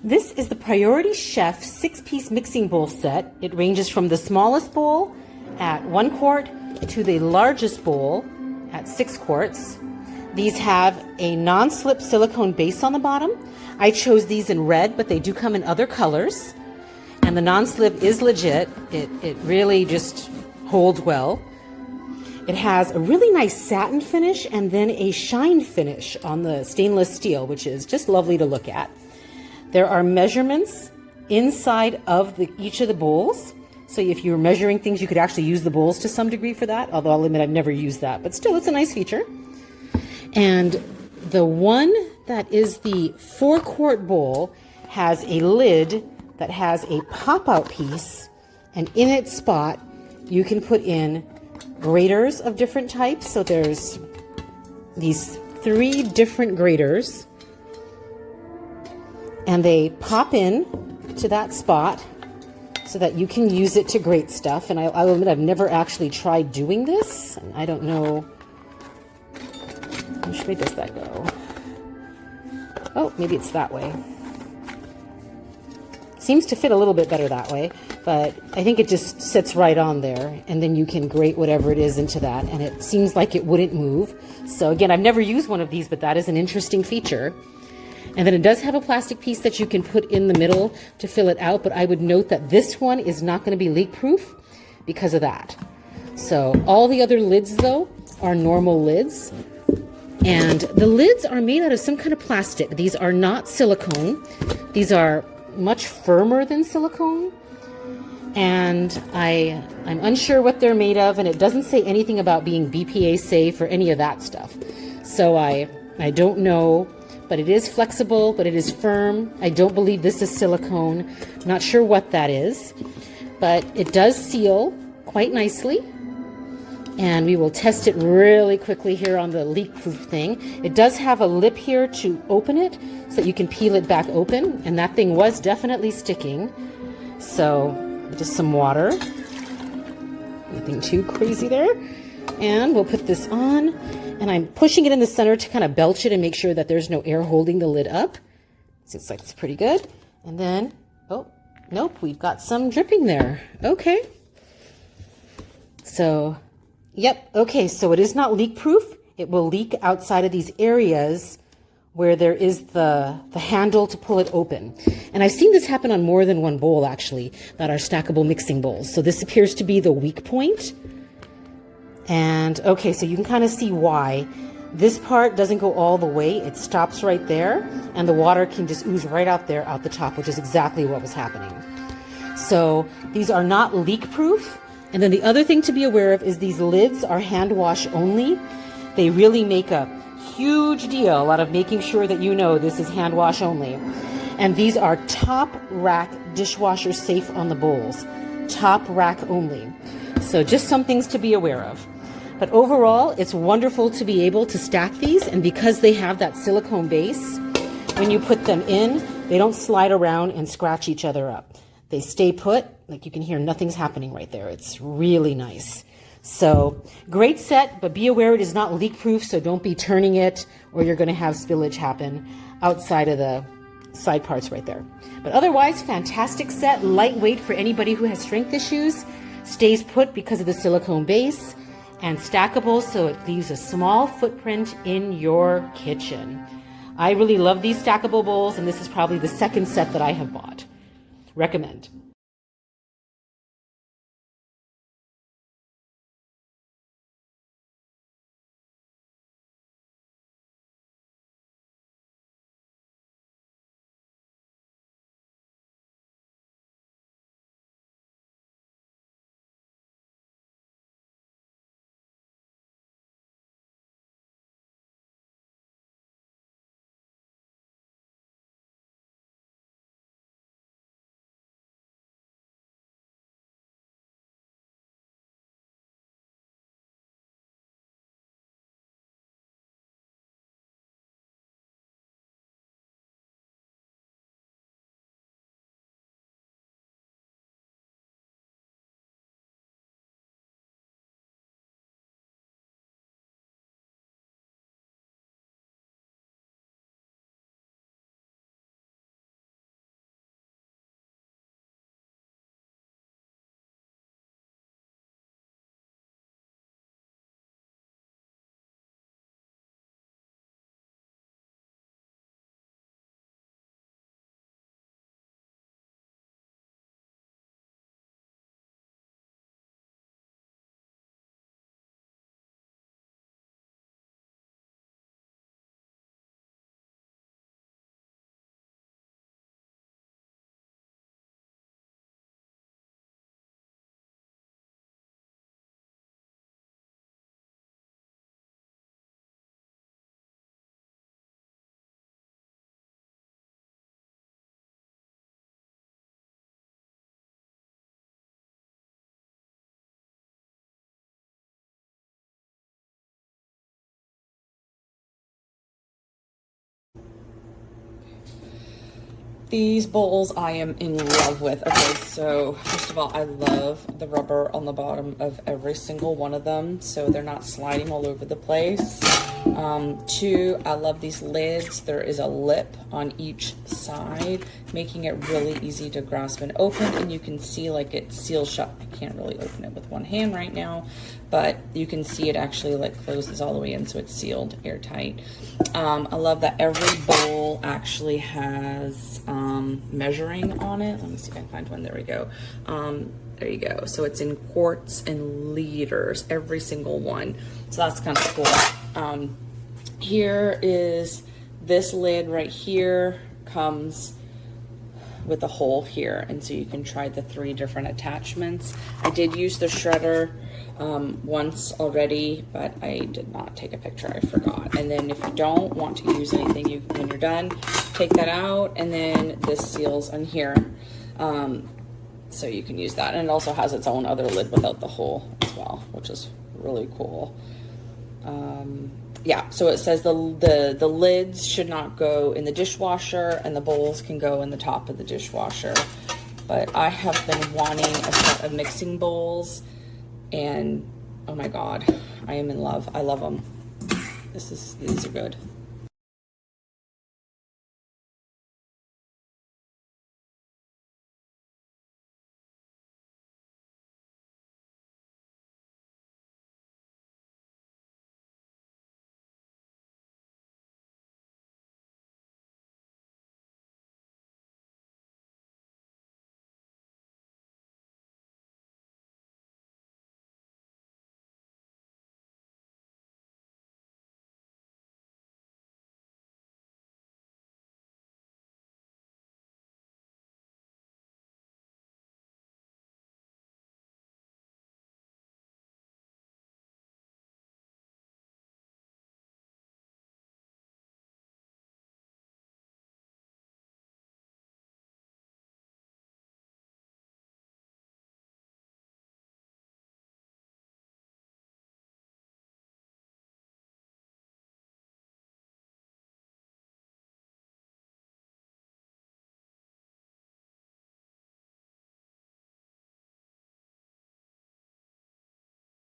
This is the Priority Chef 6-piece mixing bowl set. It ranges from the smallest bowl at 1 quart to the largest bowl at 6 quarts. These have a non-slip silicone base on the bottom. I chose these in red, but they do come in other colors. And the non-slip is legit. It really just holds well. It has a really nice satin finish and then a shine finish on the stainless steel, which is just lovely to look at. There are measurements inside of each of the bowls. So if you're measuring things, you could actually use the bowls to some degree for that, although I'll admit I've never used that, but still it's a nice feature. And the one that is the 4-quart bowl has a lid that has a pop-out piece, and in its spot you can put in graters of different types. So there's these 3 different graters, and they pop in to that spot so that you can use it to grate stuff. And I'll admit I've never actually tried doing this. I don't know. Which way does that go? Oh, maybe it's that way. Seems to fit a little bit better that way, but I think it just sits right on there, and then you can grate whatever it is into that, and it seems like it wouldn't move. So again, I've never used one of these, but that is an interesting feature. And then it does have a plastic piece that you can put in the middle to fill it out, but I would note that this one is not going to be leak proof because of that. So all the other lids though are normal lids, and the lids are made out of some kind of plastic. These are not silicone. These are much firmer than silicone, and I'm unsure what they're made of, and it doesn't say anything about being BPA safe or any of that stuff. So I don't know, but it is flexible, but it is firm. I don't believe this is silicone. Not sure what that is, but it does seal quite nicely. And we will test it really quickly here on the leak-proof thing. It does have a lip here to open it so that you can peel it back open, and that thing was definitely sticking. So just some water. Nothing too crazy there. And we'll put this on, and I'm pushing it in the center to kind of belch it and make sure that there's no air holding the lid up. Looks like it's pretty good. And then, oh, nope, we've got some dripping there. Okay. So, yep, okay, so it is not leak-proof. It will leak outside of these areas where there is the handle to pull it open. And I've seen this happen on more than one bowl, actually, that are stackable mixing bowls. So this appears to be the weak point. And, okay, so you can kind of see why. This part doesn't go all the way. It stops right there, and the water can just ooze right out there, out the top, which is exactly what was happening. So these are not leak-proof. And then the other thing to be aware of is these lids are hand wash only. They really make a huge deal out of making sure that you know this is hand wash only. And these are top rack dishwasher safe on the bowls. Top rack only. So just some things to be aware of. But overall, it's wonderful to be able to stack these, and because they have that silicone base, when you put them in, they don't slide around and scratch each other up. They stay put, like you can hear nothing's happening right there. It's really nice. So great set, but be aware it is not leak proof, so don't be turning it or you're going to have spillage happen outside of the side parts right there. But otherwise, fantastic set, lightweight for anybody who has strength issues, stays put because of the silicone base, and stackable so it leaves a small footprint in your kitchen. I really love these stackable bowls, and this is probably the second set that I have bought. Recommend. These bowls I am in love with. Okay, so first of all, I love the rubber on the bottom of every single one of them, so they're not sliding all over the place. Two, I love these lids. There is a lip on each side, making it really easy to grasp and open, and you can see like it seals shut. I can't really open it with one hand right now, but you can see it actually like closes all the way in, so it's sealed airtight. I love that every bowl actually has measuring on it. Let me see if I can find one. There we go. There you go. So it's in quarts and liters, every single one. So that's kind of cool. Here is this lid right here, comes with a hole here, and so you can try the 3 different attachments. I did use the shredder once already, but I did not take a picture. I forgot. And then if you don't want to use anything, when you're done, take that out, and then this seals on here, so you can use that. And it also has its own other lid without the hole as well, which is really cool. Yeah, so it says the lids should not go in the dishwasher, and the bowls can go in the top of the dishwasher. But I have been wanting a set of mixing bowls, and oh my god, I am in love. I love them. These are good.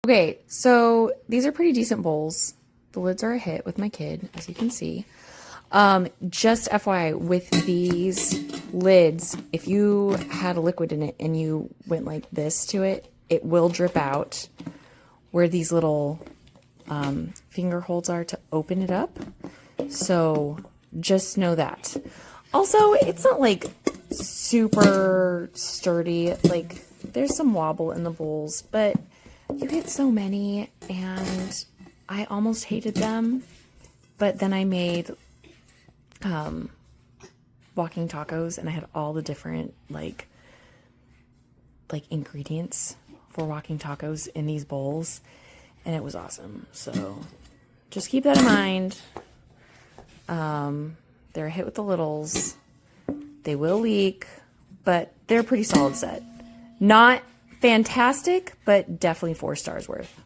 Okay, so these are pretty decent bowls. The lids are a hit with my kid, as you can see. Just FYI, with these lids, if you had a liquid in it and you went like this to it, it will drip out where these little finger holds are to open it up. So just know that. Also, it's not like super sturdy. Like, there's some wobble in the bowls, but you get so many, and I almost hated them. But then I made walking tacos, and I had all the different like ingredients for walking tacos in these bowls, and it was awesome. So just keep that in mind. They're a hit with the littles. They will leak, but they're a pretty solid set. Not fantastic, but definitely 4 stars worth.